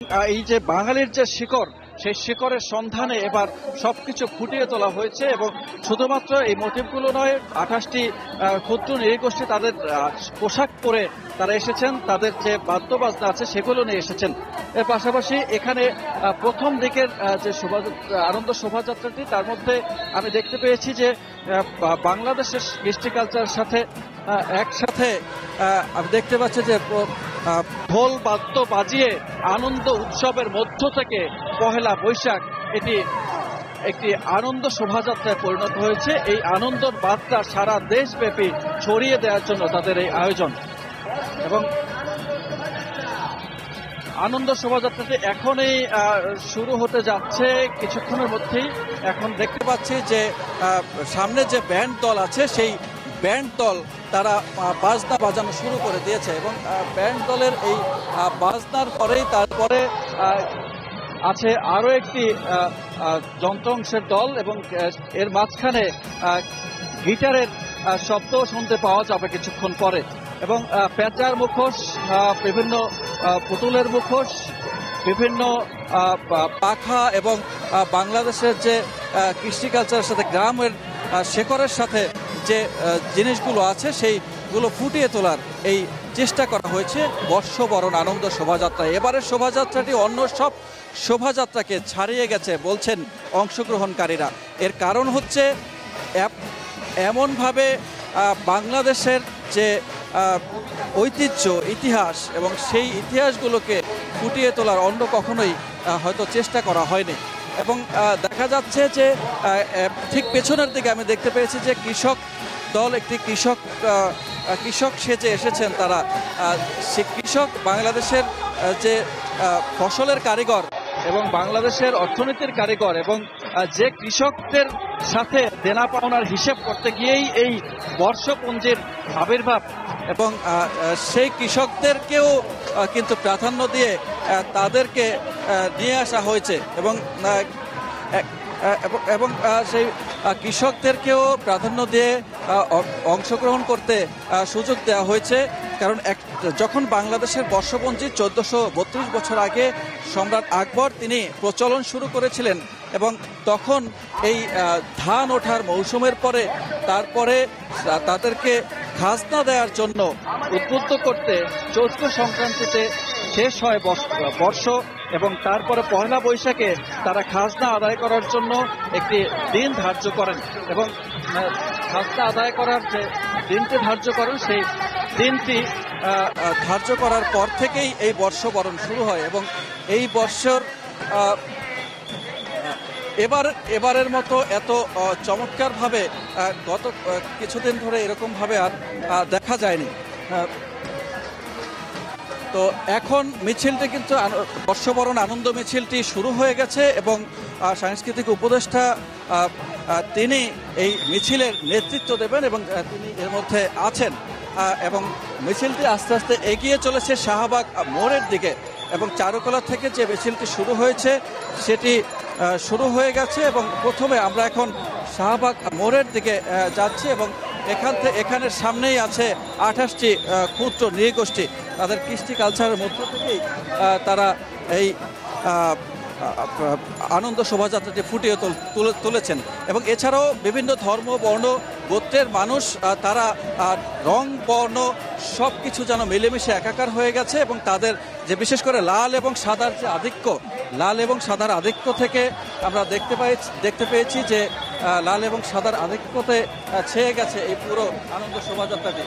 এই যে বাঙালির যে শিকড়, সেই শিকড়ের সন্ধানে এবার সবকিছু ফুটিয়ে তোলা হয়েছে এবং শুধুমাত্র এই মোটিভগুলো নয়, 28টি ক্ষুদ্র নৃগোষ্ঠী তাদের পোশাক পরে তারা এসেছেন, তাদের যে বাদ্যবাজনা আছে সেগুলো নিয়ে এসেছেন। এর পাশাপাশি এখানে প্রথম দিকের যে আনন্দ শোভাযাত্রাটি, তার মধ্যে আমি দেখতে পেয়েছি যে বাংলাদেশের কৃষ্টি কালচারের সাথে একসাথে আমি দেখতে পাচ্ছি যে ঢোল বাদ্য বাজিয়ে আনন্দ উৎসবের মধ্য থেকে পহেলা বৈশাখ এটি একটি আনন্দ শোভাযাত্রায় পরিণত হয়েছে। এই আনন্দর বার্তা সারা দেশব্যাপী ছড়িয়ে দেওয়ার জন্য তাদের এই আয়োজন। এবং আনন্দ শোভাযাত্রাটি এখনই শুরু হতে যাচ্ছে, কিছুক্ষণের মধ্যেই। এখন দেখতে পাচ্ছি যে সামনে যে ব্যান্ড দল আছে, সেই ব্যান্ড দল তারা বাজনা বাজানো শুরু করে দিয়েছে এবং ব্যান্ড দলের এই বাজনার পরেই তারপরে আছে আরো একটি যন্ত্রাংশের দল এবং এর মাঝখানে গিটারের শব্দ শুনতে পাওয়া যাবে কিছুক্ষণ পরে। এবং পেঁচার মুখোশ, বিভিন্ন পুতুলের মুখোশ, বিভিন্ন পাখা এবং বাংলাদেশের যে কৃষি কালচারের সাথে গ্রামের শেকড়ের সাথে যে জিনিসগুলো আছে সেইগুলো ফুটিয়ে তোলার এই চেষ্টা করা হয়েছে বর্ষবরণ আনন্দ শোভাযাত্রায়। এবারের শোভাযাত্রাটি অন্য সব শোভাযাত্রাকে ছাড়িয়ে গেছে বলছেন অংশগ্রহণকারীরা। এর কারণ হচ্ছে এমনভাবে বাংলাদেশের যে ঐতিহ্য, ইতিহাস এবং সেই ইতিহাসগুলোকে ফুটিয়ে তোলার অন্য কখনোই হয়তো চেষ্টা করা হয়নি। এবং দেখা যাচ্ছে যে ঠিক পেছনের দিকে আমি দেখতে পেয়েছি যে কৃষক দল একটি কৃষক সেজে এসেছেন। তারা সে কৃষক বাংলাদেশের যে ফসলের কারিগর এবং বাংলাদেশের অর্থনীতির কারিগর, এবং যে কৃষকদের সাথে দেনা পাওনার হিসেব করতে গিয়েই এই বর্ষপঞ্জির আবির্ভাব। এবং সেই কৃষকদেরকেও কিন্তু প্রাধান্য দিয়ে তাদেরকে নিয়ে আসা হয়েছে এবং এবং সেই কৃষকদেরকেও প্রাধান্য দিয়ে অংশগ্রহণ করতে সুযোগ দেওয়া হয়েছে। কারণ যখন বাংলাদেশের বর্ষপঞ্জি 1432 বছর আগে সম্রাট আকবর তিনি প্রচলন শুরু করেছিলেন এবং তখন এই ধান ওঠার মৌসুমের পরে তারপরে তাদেরকে খাজনা দেওয়ার জন্য উদ্বুদ্ধ করতে চৈত্র সংক্রান্তিতে শেষ হয় বর্ষ, এবং তারপরে পহেলা বৈশাখে তারা খাজনা আদায় করার জন্য একটি দিন ধার্য করেন এবং খাজনা আদায় করার যে দিনটি ধার্য করেন, সেই দিনটি ধার্য করার পর থেকেই এই বর্ষবরণ শুরু হয়। এবং এই বর্ষর এবারের মতো এত চমৎকারভাবে গত কিছুদিন ধরে এরকমভাবে আর দেখা যায়নি। তো এখন মিছিলটি কিন্তু বর্ষবরণ আনন্দ মিছিলটি শুরু হয়ে গেছে এবং সাংস্কৃতিক উপদেষ্টা তিনি এই মিছিলের নেতৃত্ব দেবেন এবং তিনি এর মধ্যে আছেন। এবং মিছিলটি আস্তে আস্তে এগিয়ে চলেছে শাহবাগ মোড়ের দিকে এবং চারুকলা থেকে যে মিছিলটি শুরু হয়েছে সেটি শুরু হয়ে গেছে এবং প্রথমে আমরা এখন শাহবাগ মোড়ের দিকে যাচ্ছি এবং এখানের সামনেই আছে 28টি ক্ষুদ্র নৃগোষ্ঠী। তাদের কৃষ্টি কালচারের মধ্য থেকেই তারা এই আনন্দ শোভাযাত্রাটি ফুটিয়ে তুলেছেন। এবং এছাড়াও বিভিন্ন ধর্ম, বর্ণ, গোত্রের মানুষ, তারা রং, বর্ণ সব কিছু যেন মিলেমিশে একাকার হয়ে গেছে এবং তাদের যে বিশেষ করে লাল এবং সাদার যে আধিক্য, লাল এবং সাদার আধিক্য থেকে আমরা দেখতে পেয়েছি যে লাল এবং সাদার আধিক্যতে ছেয়ে গেছে এই পুরো আনন্দ শোভাযাত্রাটি।